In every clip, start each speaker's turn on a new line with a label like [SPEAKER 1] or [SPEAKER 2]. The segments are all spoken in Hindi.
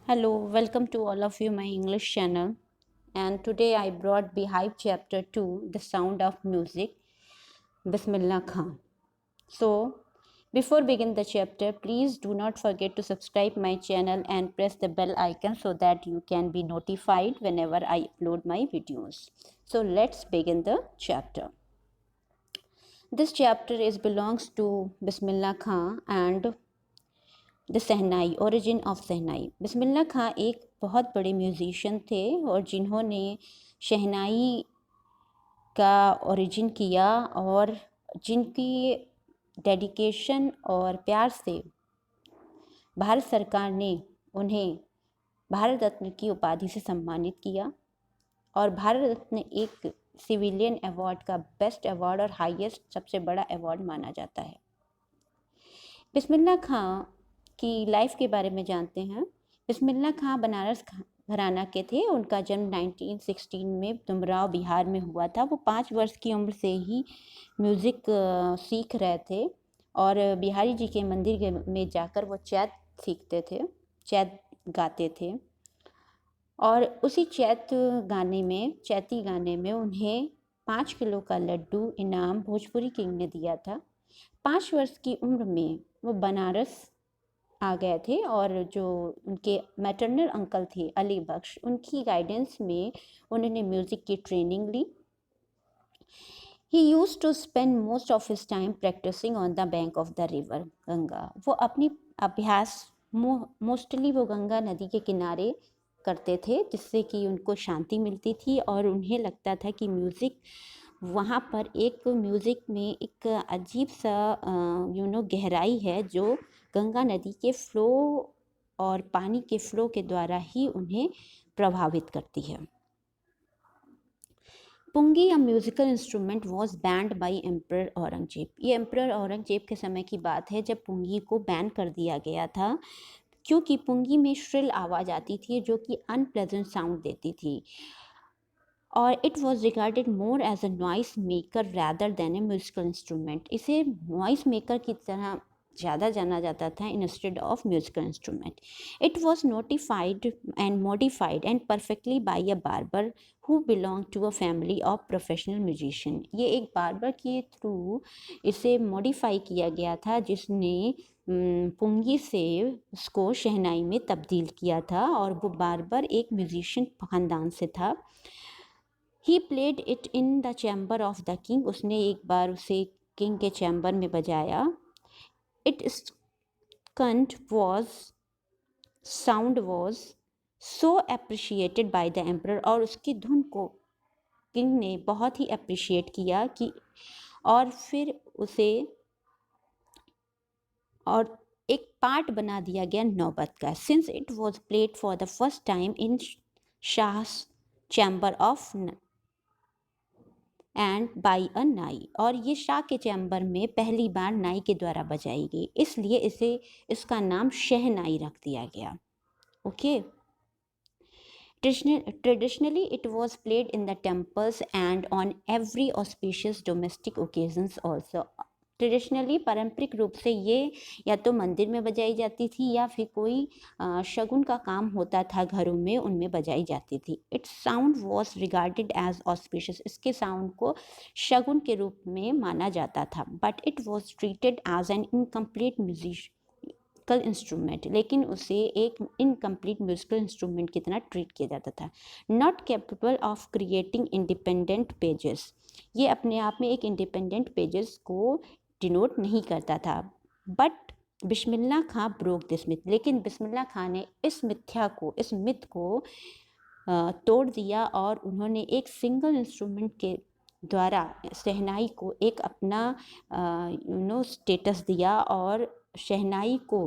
[SPEAKER 1] Hello, welcome to all of you my English channel. And today I brought Beehive chapter 2, The Sound of Music, Bismillah Khan. So, before begin the chapter, please do not forget to subscribe my channel and press the bell icon so that you can be notified whenever I upload my videos. So, let's begin the chapter. This chapter is belongs to Bismillah Khan and the shehnai origin of shehnai. Bismillah Khan एक बहुत बड़े म्यूज़िशियन थे और जिन्होंने शहनाई का ओरिजिन किया और जिनकी डेडिकेशन और प्यार से भारत सरकार ने उन्हें भारत रत्न की उपाधि से सम्मानित किया। और भारत रत्न एक सिविलियन अवार्ड का बेस्ट अवार्ड और हाईएस्ट सबसे बड़ा अवार्ड माना जाता है। बिस्मिल्लाह खां की लाइफ के बारे में जानते हैं। बिस्मिल्लाह खां बनारस घराना के थे। उनका जन्म 1916 में डुमराव बिहार में हुआ था। वो 5 वर्ष की उम्र से ही म्यूज़िक सीख रहे थे और बिहारी जी के मंदिर में जाकर वो चैत सीखते थे, चैत गाते थे। और उसी चैती गाने में उन्हें 5 किलो का लड्डू इनाम भोजपुरी किंग ने दिया था। 5 वर्ष की उम्र में वो बनारस आ गए थे और जो उनके मैटरनल अंकल थे अली बख्श, उनकी गाइडेंस में उन्होंने म्यूज़िक की ट्रेनिंग ली। He used to spend most of his time practising on the bank of the river Ganga. वो अपनी अभ्यास मोस्टली वो गंगा नदी के किनारे करते थे, जिससे कि उनको शांति मिलती थी और उन्हें लगता था कि म्यूज़िक वहाँ पर एक म्यूज़िक में एक अजीब सा गहराई है जो गंगा नदी के फ्लो और पानी के फ्लो के द्वारा ही उन्हें प्रभावित करती है। Pungi a musical instrument was banned by emperor Aurangzeb. ये एम्परर औरंगजेब के समय की बात है जब पुंगी को बैन कर दिया गया था, क्योंकि पुंगी में श्रिल आवाज़ आती थी जो कि अनप्लेजेंट साउंड देती थी और it was regarded more as a noise maker rather than a musical instrument. इसे नॉइस मेकर की तरह ज़्यादा जाना जाता था instead of musical instrument. It was notified and modified and perfectly by a barber who belong to a family of professional musician. ये एक बार्बर के थ्रू इसे मॉडिफाई किया गया था जिसने पुंगी से उसको शहनाई में तब्दील किया था और वो बार्बर एक म्यूजिशियन ख़ानदान से था। He played it in the chamber of the king. उसने एक बार उसे किंग के चैम्बर में बजाया। इट स्कंट was sound was so appreciated by the emperor. और उसकी धुन को किंग ने बहुत ही अप्रिशिएट किया कि और फिर उसे और एक पार्ट बना दिया गया नौबत का। Since it was played for the first time in Shah's chamber of and by a nai. और ये शाह के चैम्बर में पहली बार नाई के द्वारा बजाई गई, इसलिए इसका नाम शहनाई रख दिया गया। Okay. Traditionally, it was played in the temples and on every auspicious domestic occasions also. Traditionally पारंपरिक रूप से ये या तो मंदिर में बजाई जाती थी या फिर कोई शगुन का काम होता था घरों में, उनमें बजाई जाती थी। Its sound was regarded as auspicious. इसके साउंड को शगुन के रूप में माना जाता था। But it was treated as an incomplete musical instrument. लेकिन उसे एक इनकम्प्लीट म्यूजिकल इंस्ट्रूमेंट की तरह ट्रीट किया जाता था। Not capable of creating independent pages. ये अपने आप में एक इंडिपेंडेंट पेजेस को डिनोट नहीं करता था। But Bismillah Khan broke this myth. लेकिन बिस्मिल्लाह खां ने इस मिथ को तोड़ दिया और उन्होंने एक सिंगल इंस्ट्रूमेंट के द्वारा शहनाई को एक अपना स्टेटस दिया और शहनाई को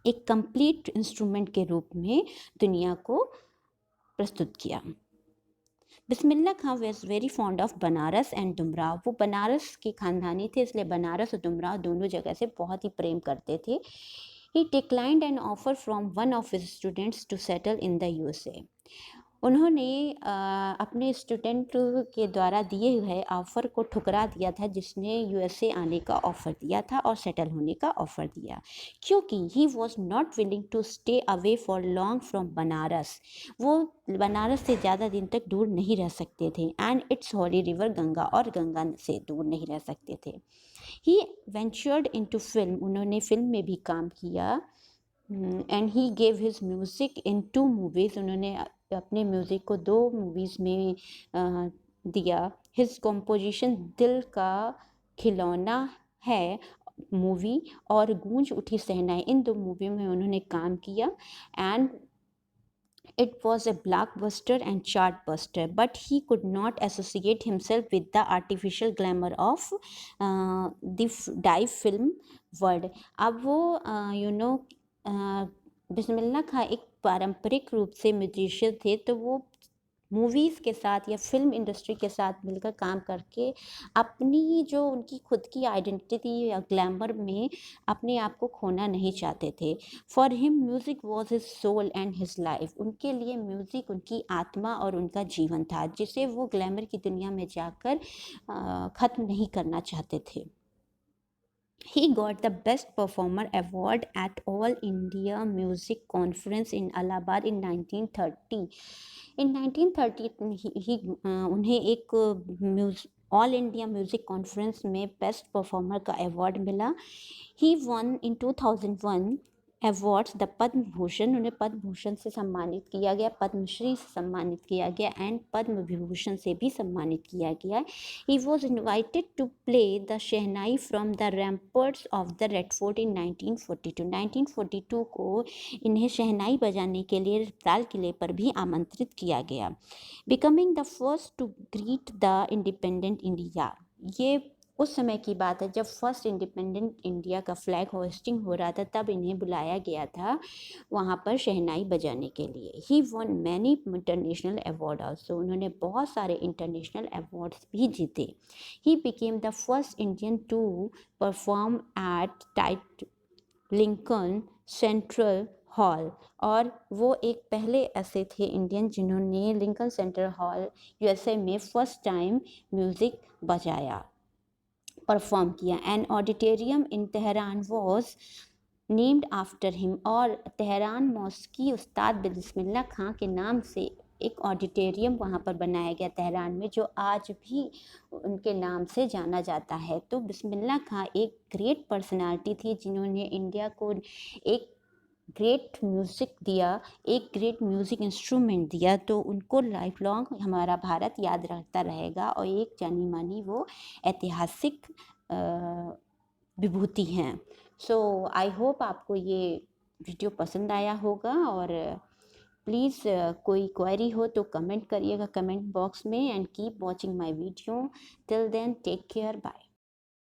[SPEAKER 1] एक कंप्लीट इंस्ट्रूमेंट के रूप में दुनिया को प्रस्तुत किया। Bismillah Khan was very fond of Banaras and Dumraon. वो बनारस के खानदानी थे, इसलिए बनारस और डुमराव दोनों जगह से बहुत ही प्रेम करते थे। He declined an offer from one of his students to settle in the USA। उन्होंने अपने स्टूडेंट के द्वारा दिए हुए ऑफ़र को ठुकरा दिया था, जिसने यूएसए आने का ऑफ़र दिया था और सेटल होने का ऑफ़र दिया, क्योंकि he was not willing to stay away for long from Banaras. वो बनारस से ज़्यादा दिन तक दूर नहीं रह सकते थे, and its holy river Ganga, और गंगा से दूर नहीं रह सकते थे। ही वेंचर्ड इनटू फिल्म, उन्होंने फिल्म में भी काम किया, and he gave his music in 2 movies, उन्होंने अपने म्यूज़िक को 2 मूवीज़ में दिया। हिज कंपोजिशन दिल का खिलौना है मूवी और गूंज उठी शहनाई, इन 2 मूवी में उन्होंने काम किया, and it was a blockbuster and chartbuster, but he could not associate himself with the artificial glamour of the dive film world. अब वो बिस्मिल्लाह खां एक पारंपरिक रूप से म्यूजिशियन थे, तो वो मूवीज़ के साथ या फिल्म इंडस्ट्री के साथ मिलकर काम करके अपनी जो उनकी खुद की आइडेंटिटी या ग्लैमर में अपने आप को खोना नहीं चाहते थे। For him music was his soul and his life, उनके लिए म्यूज़िक उनकी आत्मा और उनका जीवन था, जिसे वो ग्लैमर की दुनिया में जाकर ख़त्म नहीं करना चाहते थे। He got the Best Performer award at All India Music Conference in Allahabad in 1930. In 1930 उन्हें एक ऑल इंडिया म्यूज़िक कॉन्फ्रेंस में बेस्ट परफॉर्मर का अवार्ड मिला। ही one in 2001 awards the Padma Bhushan, उन्हें पद्म भूषण से सम्मानित किया गया, पद्मश्री से सम्मानित किया गया, एंड पद्म विभूषण से भी सम्मानित किया गया। He was invited to play the shehnai from the ramparts of the Red Fort in 1942। 1942 को इन्हें शहनाई बजाने के लिए लाल किले पर भी आमंत्रित किया गया। Becoming the first to greet the independent India, ये उस समय की बात है जब फर्स्ट इंडिपेंडेंट इंडिया का फ्लैग होस्टिंग हो रहा था, तब इन्हें बुलाया गया था वहाँ पर शहनाई बजाने के लिए। He won many international award also, उन्होंने बहुत सारे इंटरनेशनल अवार्ड्स भी जीते। He became the first Indian to perform at tight Lincoln Central Hall, और वो एक पहले ऐसे थे इंडियन जिन्होंने लिंकन सेंट्रल हॉल यूएसए में फर्स्ट टाइम म्यूज़िक बजाया, परफॉर्म किया। An auditorium in Tehran was named after him, और तेहरान मॉस्की उस्ताद बिस्मिल्लाह खां के नाम से एक ऑडिटोरियम वहाँ पर बनाया गया तेहरान में, जो आज भी उनके नाम से जाना जाता है। तो बिस्मिल्लाह खां एक ग्रेट पर्सनालिटी थी, जिन्होंने इंडिया को एक ग्रेट म्यूज़िक दिया, एक ग्रेट म्यूज़िक इंस्ट्रूमेंट दिया, तो उनको लाइफ लॉन्ग हमारा भारत याद रखता रहेगा, और एक जानी मानी वो ऐतिहासिक विभूति हैं। सो आई होप आपको ये वीडियो पसंद आया होगा, और प्लीज़ कोई क्वेरी हो तो कमेंट करिएगा कमेंट बॉक्स में, and keep watching my video. Till then take care, bye.